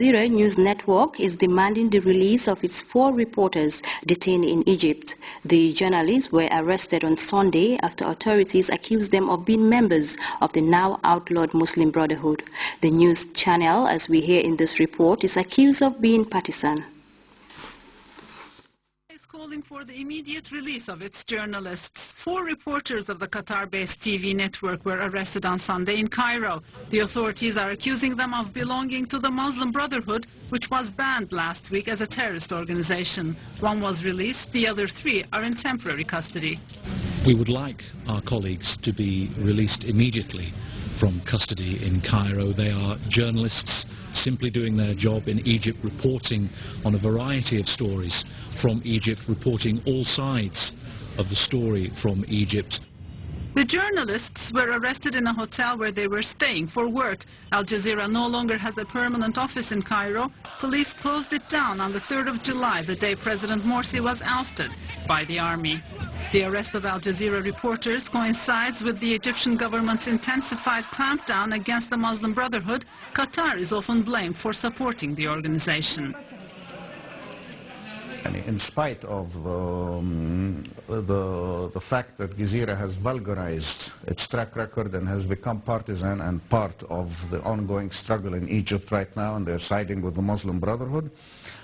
Jazeera News Network is demanding the release of its 4 reporters detained in Egypt. The journalists were arrested on Sunday after authorities accused them of being members of the now outlawed Muslim Brotherhood. The news channel, as we hear in this report, is accused of being partisan. Calling for the immediate release of its journalists. 4 reporters of the Qatar-based TV network were arrested on Sunday in Cairo. The authorities are accusing them of belonging to the Muslim Brotherhood, which was banned last week as a terrorist organization. 1 was released, the other 3 are in temporary custody. We would like our colleagues to be released immediately from custody in Cairo. They are journalists simply doing their job in Egypt, reporting on a variety of stories from Egypt, reporting all sides of the story from Egypt. The journalists were arrested in a hotel where they were staying for work. Al Jazeera no longer has a permanent office in Cairo. Police closed it down on the 3rd of July, the day President Morsi was ousted by the army. The arrest of Al Jazeera reporters coincides with the Egyptian government's intensified clampdown against the Muslim Brotherhood. Qatar is often blamed for supporting the organization. In spite of the fact that Jazeera has vulgarized its track record and has become partisan and part of the ongoing struggle in Egypt right now, and they're siding with the Muslim Brotherhood,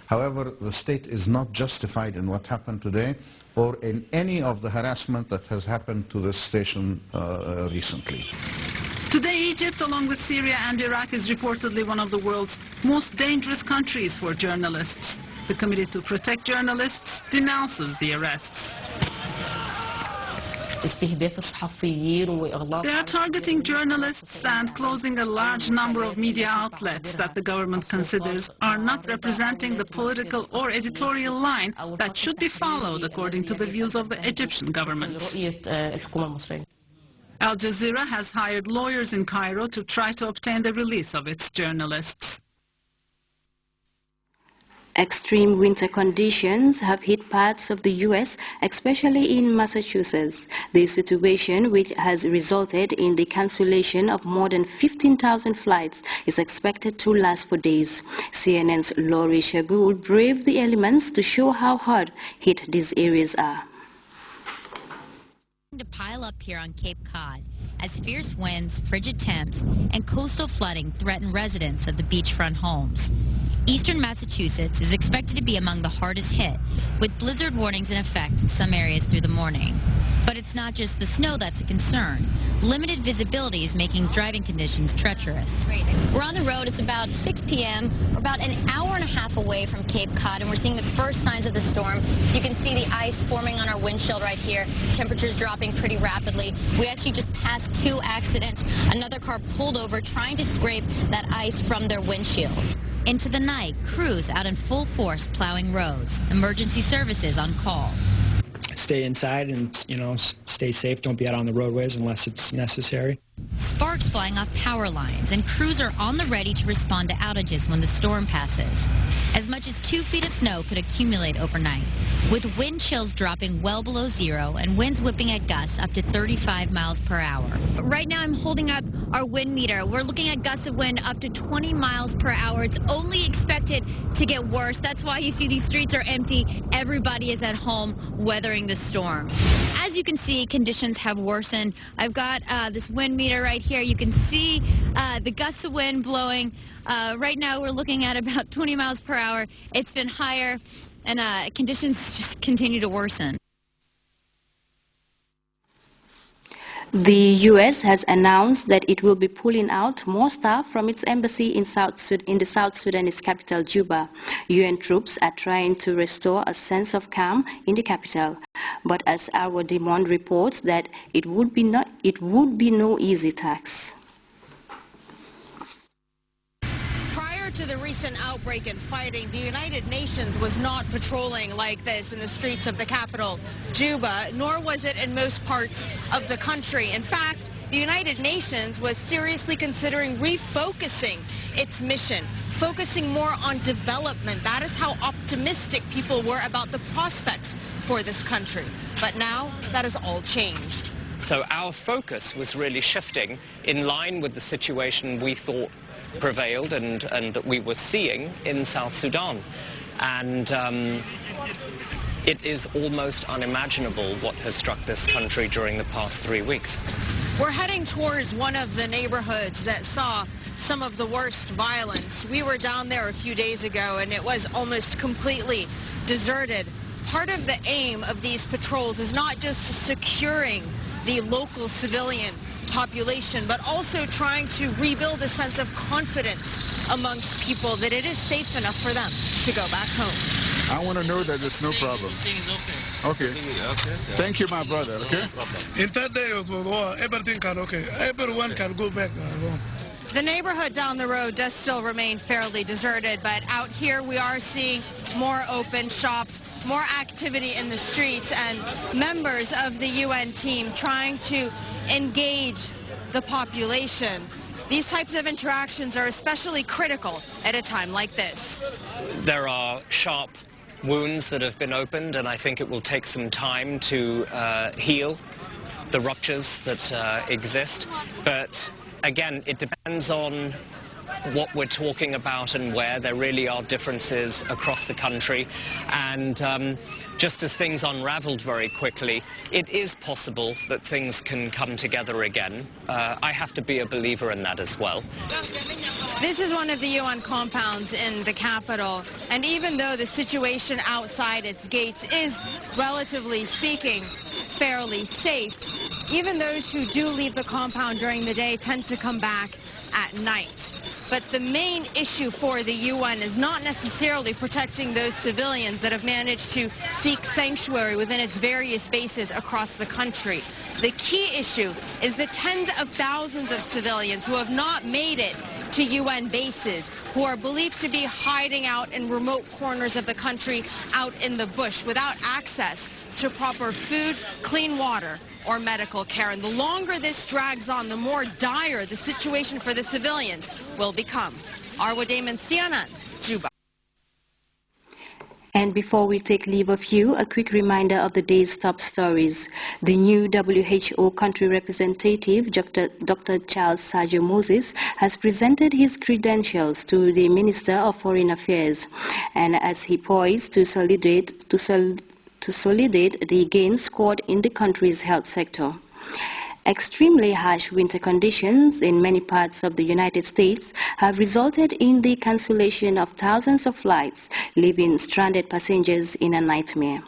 however, the state is not justified in what happened today or in any of the harassment that has happened to this station recently. Today, Egypt, along with Syria and Iraq, is reportedly one of the world's most dangerous countries for journalists. The Committee to Protect Journalists denounces the arrests. They are targeting journalists and closing a large number of media outlets that the government considers are not representing the political or editorial line that should be followed according to the views of the Egyptian government. Al Jazeera has hired lawyers in Cairo to try to obtain the release of its journalists. Extreme winter conditions have hit parts of the U.S., especially in Massachusetts. The situation, which has resulted in the cancellation of more than 15,000 flights, is expected to last for days. CNN's Laurie Shagul braved the elements to show how hard hit these areas are. To pile up here on Cape Cod as fierce winds, frigid temps, and coastal flooding threaten residents of the beachfront homes. Eastern Massachusetts is expected to be among the hardest hit, with blizzard warnings in effect in some areas through the morning. But it's not just the snow that's a concern. Limited visibility is making driving conditions treacherous. We're on the road. It's about 6 p.m. We're about an hour and a half away from Cape Cod, and we're seeing the first signs of the storm. You can see the ice forming on our windshield right here. Temperatures dropping pretty rapidly. We actually just passed 2 accidents. Another car pulled over trying to scrape that ice from their windshield. Into the night, crews out in full force plowing roads. Emergency services on call. Stay inside and, stay safe. Don't be out on the roadways unless it's necessary. Sparks flying off power lines, and crews are on the ready to respond to outages when the storm passes. As much as 2 feet of snow could accumulate overnight, with wind chills dropping well below 0 and winds whipping at gusts up to 35 miles per hour. Right now I'm holding up our wind meter. We're looking at gusts of wind up to 20 miles per hour. It's only expected to get worse. That's why you see these streets are empty. Everybody is at home weathering the storm. As you can see, conditions have worsened. I've got this wind meter right here. You can see the gusts of wind blowing. Right now we're looking at about 20 miles per hour. It's been higher, and conditions just continue to worsen. The U.S. has announced that it will be pulling out more staff from its embassy in the South Sudanese capital, Juba. UN troops are trying to restore a sense of calm in the capital. But as our Demond reports, that it would be no easy task. To the recent outbreak and fighting, the United Nations was not patrolling like this in the streets of the capital, Juba, nor was it in most parts of the country. In fact, the United Nations was seriously considering refocusing its mission, focusing more on development. That is how optimistic people were about the prospects for this country. But now that has all changed. So our focus was really shifting in line with the situation we thought prevailed and that we were seeing in South Sudan. And it is almost unimaginable what has struck this country during the past 3 weeks. We're heading towards one of the neighborhoods that saw some of the worst violence. We were down there a few days ago and it was almost completely deserted. Part of the aim of these patrols is not just securing the local civilian population, but also trying to rebuild a sense of confidence amongst people that it is safe enough for them to go back home. I want to know that there's no problem. Okay. Thank you, my brother. Okay. In 3 days, everything can okay. Everyone can go back home. The neighborhood down the road does still remain fairly deserted, but out here we are seeing more open shops, more activity in the streets, and members of the UN team trying to engage the population. These types of interactions are especially critical at a time like this. There are sharp wounds that have been opened, and I think it will take some time to heal the ruptures that exist. But again, it depends on what we're talking about and where. There really are differences across the country, and just as things unraveled very quickly, it is possible that things can come together again. I have to be a believer in that as well. This is one of the UN compounds in the capital, and even though the situation outside its gates is, relatively speaking, fairly safe, even those who do leave the compound during the day tend to come back at night. But the main issue for the UN is not necessarily protecting those civilians that have managed to seek sanctuary within its various bases across the country. The key issue is the tens of thousands of civilians who have not made it to UN bases, who are believed to be hiding out in remote corners of the country, out in the bush, without access to proper food, clean water, or medical care. And the longer this drags on, the more dire the situation for the civilians will become. Arwa Damon, CNN, Juba. And before we take leave of you, a quick reminder of the day's top stories. The new WHO country representative, Dr. Charles Sergio Moses, has presented his credentials to the Minister of Foreign Affairs, and as he poised to consolidate the gains scored in the country's health sector. Extremely harsh winter conditions in many parts of the United States have resulted in the cancellation of thousands of flights, leaving stranded passengers in a nightmare.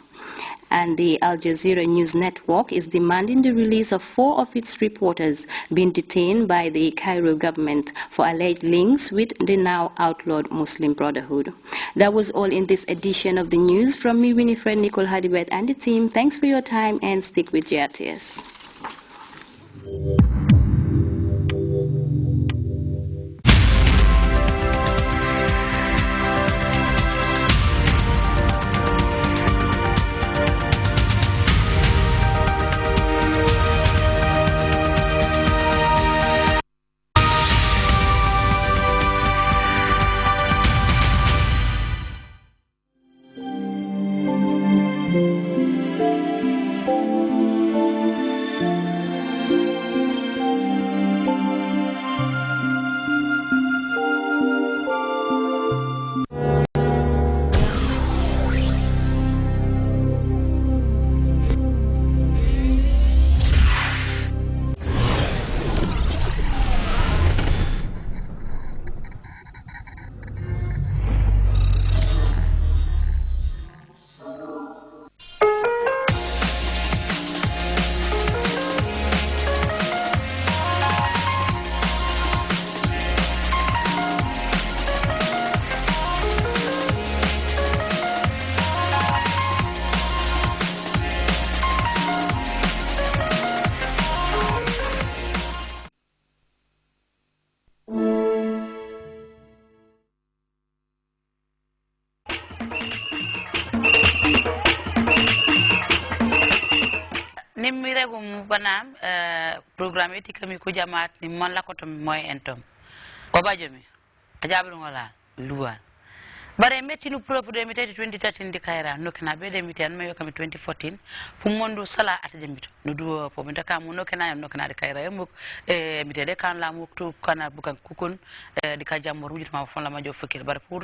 And the Al Jazeera News Network is demanding the release of 4 of its reporters being detained by the Cairo government for alleged links with the now outlawed Muslim Brotherhood. That was all in this edition of the news. From me, Winifred Nicole Hadibet, and the team, thanks for your time and stick with Grts. nimmire ko banam programme eti kami ko jamaat ni man la ko to moy entom ko bajo mi ajabu ngola luwa bare metti no propre mi tati 2013 di kayra no kana be de mi tan mayo kam 2014 fu mondo sala ata jambito no du po mi taka mo no kana di kayra yam mi tede kan la mo to kana bukan kukun di ka jammo ruji ma fon la ma jo fakir bare pour